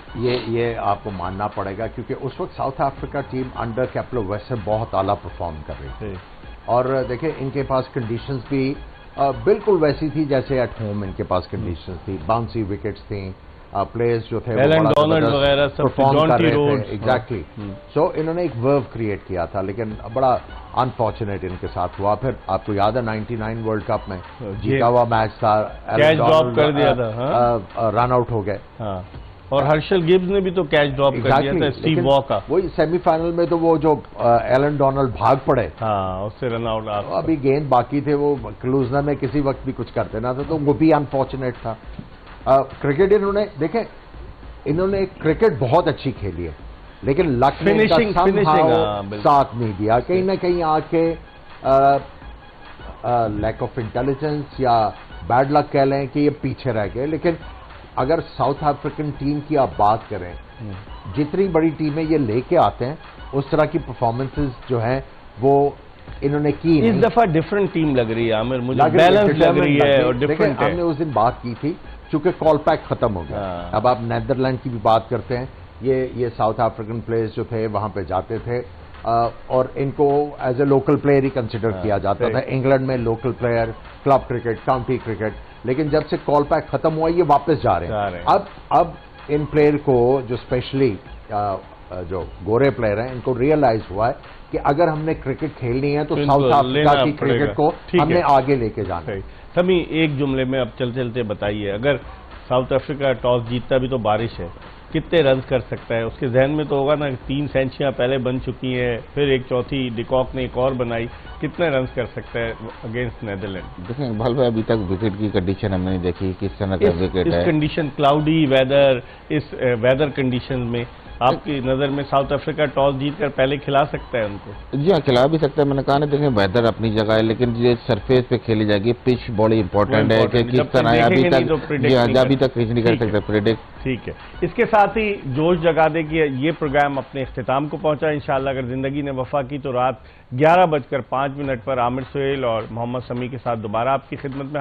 ये आपको मानना पड़ेगा, क्योंकि उस वक्त South Africa team under Kepler वेस्ट से बहुत आला परफॉर्म कर रही थी। और देखिए इनके पास कंडीशंस भी बिल्कुल वैसी थी जैसे एट होम इनके पास कंडीशंस थी, बाउंसी विकेट्स थी, प्लेयर्स जो थे एलन डोनाल्ड वगैरह सब परफॉर्म कर रहे थे। एग्जैक्टली। सो इन्होंने एक वर्व क्रिएट किया था, लेकिन बड़ा अनफॉर्चुनेट इनके साथ हुआ। फिर आपको याद है 99 वर्ल्ड कप में जीता हुआ मैच था, कैच ड्रॉप कर दिया था, रन आउट हो गए। और हर्षल गिब्स ने भी तो कैच ड्रॉप कर दिया था स्टीव वॉ का। वही सेमीफाइनल में तो वो जो एलन डोनाल्ड भाग पड़े, उससे रन आउट। अभी गेंद बाकी थे, वो क्लूजनर में किसी वक्त भी कुछ कर देना था, तो वो भी अनफॉर्चुनेट था। क्रिकेट इन्होंने देखें, इन्होंने क्रिकेट बहुत अच्छी खेली है, लेकिन लक ने साथ नहीं दिया। कहीं ना कहीं आके लैक ऑफ इंटेलिजेंस या बैड लक कह लें कि ये पीछे रह गए। लेकिन अगर साउथ अफ्रीकन टीम की आप बात करें, जितनी बड़ी टीमें ये लेके आते हैं, उस तरह की परफॉर्मेंसेस जो हैं वो इन्होंने की। इस दफा डिफरेंट टीम लग रही है आमिर, मुझे बैलेंस लग रही है और डिफरेंट है। हमने उस दिन बात की थी, चूंकि कॉल पैक खत्म हो गया। अब आप नीदरलैंड की भी बात करते हैं, ये साउथ अफ्रीकन प्लेयर्स जो थे वहां पे जाते थे और इनको एज ए लोकल प्लेयर ही कंसिडर किया जाता था। इंग्लैंड में local player, club cricket, county cricket, लेकिन जब से कॉल पैक खत्म हुआ ये वापस जा रहे हैं। अब इन प्लेयर को, जो स्पेशली जो गोरे प्लेयर हैं, इनको रियलाइज हुआ है कि अगर हमने क्रिकेट खेलनी है तो साउथ अफ्रीका की क्रिकेट को हमने आगे लेके जाना है। समी एक जुमले में अब चलते चलते बताइए, अगर साउथ अफ्रीका टॉस जीतता भी तो बारिश है, कितने रन कर सकता है? उसके जहन में तो होगा ना, 3 सेंचुरियां पहले बन चुकी हैं, फिर एक चौथी डिकॉक ने एक और बनाई, कितने रन कर सकता है अगेंस्ट नीदरलैंड? देखें इकबाल भाई, अभी तक विकेट की कंडीशन हमने नहीं देखी, किस तरह का विकेट है। इस कंडीशन, क्लाउडी वेदर, इस वेदर कंडीशन में आपकी नजर में साउथ अफ्रीका टॉस जीतकर पहले खिला सकता है उनको? जी हाँ, खिला भी सकता है। मैंने कहा ना, देखें वेदर अपनी जगह है, लेकिन ये सरफेस पे खेली जाएगी, पिच बड़ी इंपॉर्टेंट है कि किस तरह अभी तक कुछ नहीं कर सकते प्रिडिक्ट। ठीक है, इसके साथ ही जोश जगा दे कि ये प्रोग्राम अपने इख्तिताम को पहुंचा। इंशाअल्लाह अगर जिंदगी ने वफा की तो रात 11:05 पर आमिर सुहेल और मोहम्मद समी के साथ दोबारा आपकी खिदमत में